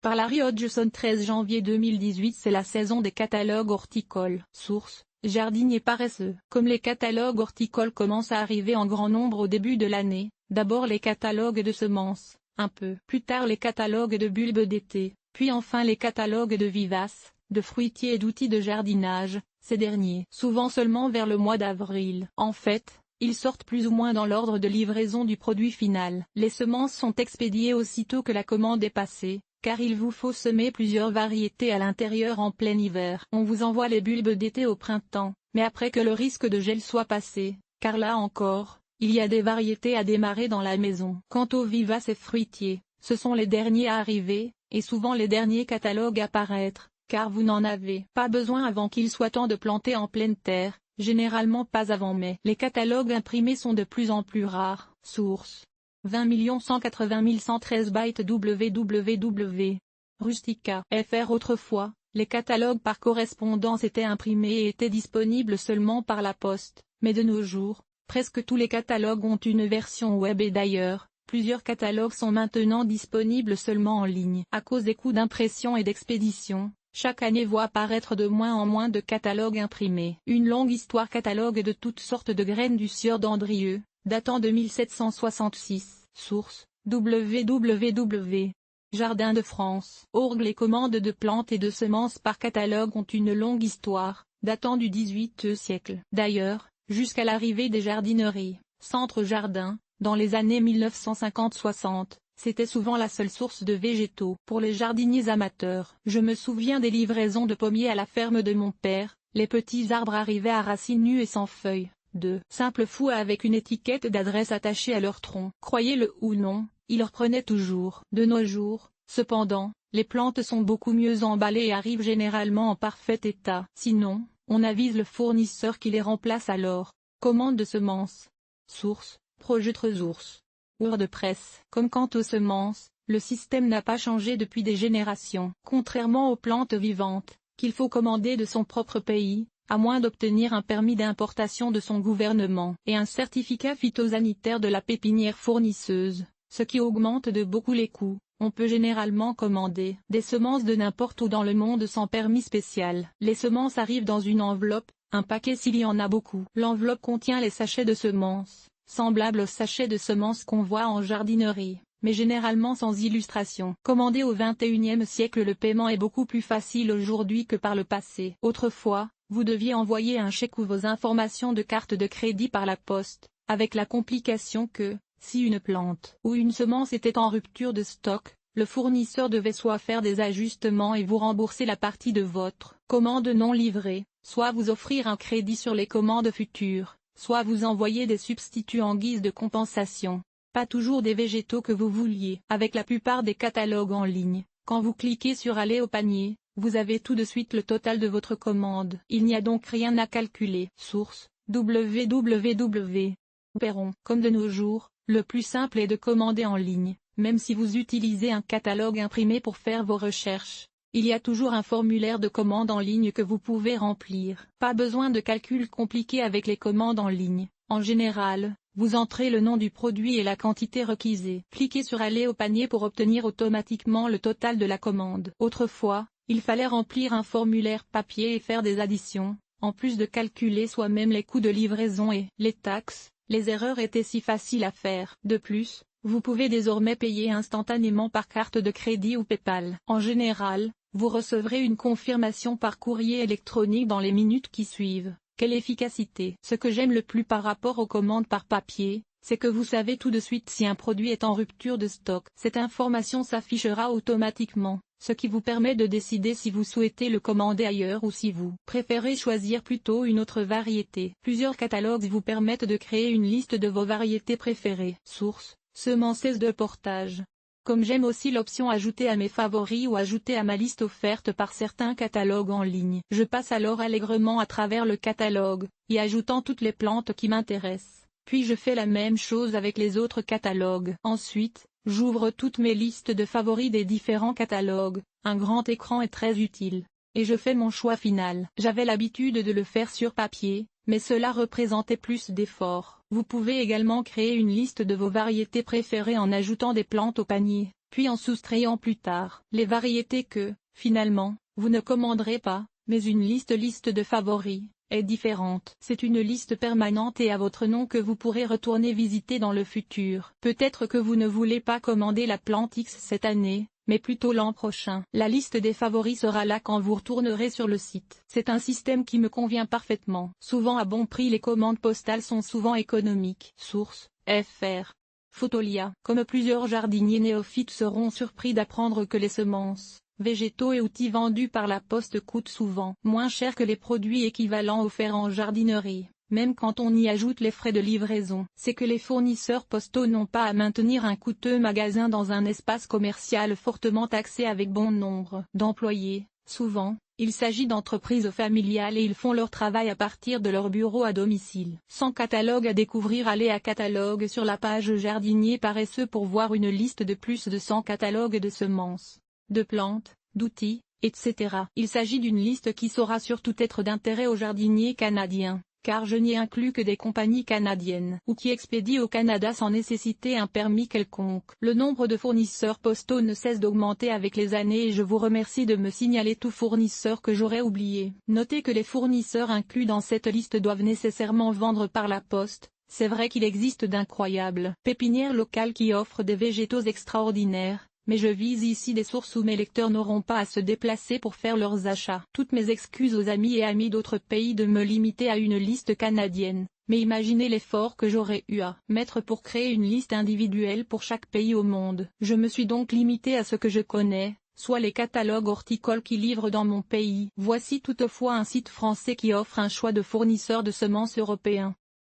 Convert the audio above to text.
Par Larry Hodgson 13 janvier 2018. C'est la saison des catalogues horticoles. Source: Jardinier paresseux. Comme les catalogues horticoles commencent à arriver en grand nombre au début de l'année, d'abord les catalogues de semences, un peu plus tard les catalogues de bulbes d'été, puis enfin les catalogues de vivaces, de fruitiers et d'outils de jardinage, ces derniers souvent seulement vers le mois d'avril. En fait, ils sortent plus ou moins dans l'ordre de livraison du produit final. Les semences sont expédiées aussitôt que la commande est passée, car il vous faut semer plusieurs variétés à l'intérieur en plein hiver. On vous envoie les bulbes d'été au printemps, mais après que le risque de gel soit passé, car là encore, il y a des variétés à démarrer dans la maison. Quant aux vivaces et fruitiers, ce sont les derniers à arriver, et souvent les derniers catalogues à paraître, car vous n'en avez pas besoin avant qu'il soit temps de planter en pleine terre, généralement pas avant mai. Les catalogues imprimés sont de plus en plus rares. Source: 20 180 113 bytes www. Rustica fr. Autrefois, les catalogues par correspondance étaient imprimés et étaient disponibles seulement par la poste, mais de nos jours, presque tous les catalogues ont une version web et d'ailleurs, plusieurs catalogues sont maintenant disponibles seulement en ligne. À cause des coûts d'impression et d'expédition, chaque année voit apparaître de moins en moins de catalogues imprimés. Une longue histoire. Catalogue de toutes sortes de graines du sieur d'Andrieux, datant de 1766. Source: www. Jardin de France. Org. Les commandes de plantes et de semences par catalogue ont une longue histoire, datant du XVIIIe siècle. D'ailleurs, jusqu'à l'arrivée des jardineries, centres-jardins, dans les années 1950-60, c'était souvent la seule source de végétaux pour les jardiniers amateurs. Je me souviens des livraisons de pommiers à la ferme de mon père. Les petits arbres arrivaient à racines nues et sans feuilles, de simples fous avec une étiquette d'adresse attachée à leur tronc. Croyez-le ou non, ils reprenaient toujours. De nos jours, cependant, les plantes sont beaucoup mieux emballées et arrivent généralement en parfait état. Sinon, on avise le fournisseur qui les remplace alors. Commande de semences. Source: Projet Ressources. WordPress. Comme quant aux semences, le système n'a pas changé depuis des générations. Contrairement aux plantes vivantes, qu'il faut commander de son propre pays, à moins d'obtenir un permis d'importation de son gouvernement et un certificat phytosanitaire de la pépinière fournisseuse, ce qui augmente de beaucoup les coûts. On peut généralement commander des semences de n'importe où dans le monde sans permis spécial. Les semences arrivent dans une enveloppe, un paquet s'il y en a beaucoup. L'enveloppe contient les sachets de semences, semblables aux sachets de semences qu'on voit en jardinerie, mais généralement sans illustration. Commandé au XXIe siècle, le paiement est beaucoup plus facile aujourd'hui que par le passé. Autrefois, vous deviez envoyer un chèque ou vos informations de carte de crédit par la poste, avec la complication que, si une plante ou une semence était en rupture de stock, le fournisseur devait soit faire des ajustements et vous rembourser la partie de votre commande non livrée, soit vous offrir un crédit sur les commandes futures, soit vous envoyer des substituts en guise de compensation. Pas toujours des végétaux que vous vouliez. Avec la plupart des catalogues en ligne, quand vous cliquez sur Aller au panier, vous avez tout de suite le total de votre commande. Il n'y a donc rien à calculer. Source: www. Perron. Comme de nos jours, le plus simple est de commander en ligne, même si vous utilisez un catalogue imprimé pour faire vos recherches. Il y a toujours un formulaire de commande en ligne que vous pouvez remplir. Pas besoin de calculs compliqués avec les commandes en ligne. En général, vous entrez le nom du produit et la quantité requise. Cliquez sur Aller au panier pour obtenir automatiquement le total de la commande. Autrefois, il fallait remplir un formulaire papier et faire des additions, en plus de calculer soi-même les coûts de livraison et les taxes. Les erreurs étaient si faciles à faire. De plus, vous pouvez désormais payer instantanément par carte de crédit ou PayPal. En général, vous recevrez une confirmation par courrier électronique dans les minutes qui suivent. Quelle efficacité! Ce que j'aime le plus par rapport aux commandes par papier, c'est que vous savez tout de suite si un produit est en rupture de stock. Cette information s'affichera automatiquement, ce qui vous permet de décider si vous souhaitez le commander ailleurs ou si vous préférez choisir plutôt une autre variété. Plusieurs catalogues vous permettent de créer une liste de vos variétés préférées. Source: Semences de portage. Comme j'aime aussi l'option Ajouter à mes favoris ou Ajouter à ma liste offerte par certains catalogues en ligne, je passe alors allègrement à travers le catalogue, y ajoutant toutes les plantes qui m'intéressent. Puis je fais la même chose avec les autres catalogues. Ensuite, j'ouvre toutes mes listes de favoris des différents catalogues. Un grand écran est très utile, et je fais mon choix final. J'avais l'habitude de le faire sur papier, mais cela représentait plus d'efforts. Vous pouvez également créer une liste de vos variétés préférées en ajoutant des plantes au panier, puis en soustrayant plus tard les variétés que, finalement, vous ne commanderez pas, mais une liste de favoris est différente. C'est une liste permanente et à votre nom que vous pourrez retourner visiter dans le futur. Peut-être que vous ne voulez pas commander la plante X cette année, mais plutôt l'an prochain. La liste des favoris sera là quand vous retournerez sur le site. C'est un système qui me convient parfaitement. Souvent à bon prix, les commandes postales sont souvent économiques. Source, FR. Fotolia. Comme plusieurs jardiniers néophytes seront surpris d'apprendre que les semences, végétaux et outils vendus par la poste coûtent souvent moins cher que les produits équivalents offerts en jardinerie, même quand on y ajoute les frais de livraison. C'est que les fournisseurs postaux n'ont pas à maintenir un coûteux magasin dans un espace commercial fortement taxé avec bon nombre d'employés. Souvent, il s'agit d'entreprises familiales et ils font leur travail à partir de leur bureau à domicile. Sans catalogue à découvrir, allez à catalogue sur la page jardinier paresseux pour voir une liste de plus de 100 catalogues de semences, de plantes, d'outils, etc. Il s'agit d'une liste qui saura surtout être d'intérêt aux jardiniers canadiens, car je n'y inclus que des compagnies canadiennes ou qui expédient au Canada sans nécessiter un permis quelconque. Le nombre de fournisseurs postaux ne cesse d'augmenter avec les années et je vous remercie de me signaler tout fournisseur que j'aurais oublié. Notez que les fournisseurs inclus dans cette liste doivent nécessairement vendre par la poste. C'est vrai qu'il existe d'incroyables pépinières locales qui offrent des végétaux extraordinaires, mais je vise ici des sources où mes lecteurs n'auront pas à se déplacer pour faire leurs achats. Toutes mes excuses aux amis et amis d'autres pays de me limiter à une liste canadienne, mais imaginez l'effort que j'aurais eu à mettre pour créer une liste individuelle pour chaque pays au monde. Je me suis donc limité à ce que je connais, soit les catalogues horticoles qui livrent dans mon pays. Voici toutefois un site français qui offre un choix de fournisseurs de semences européens.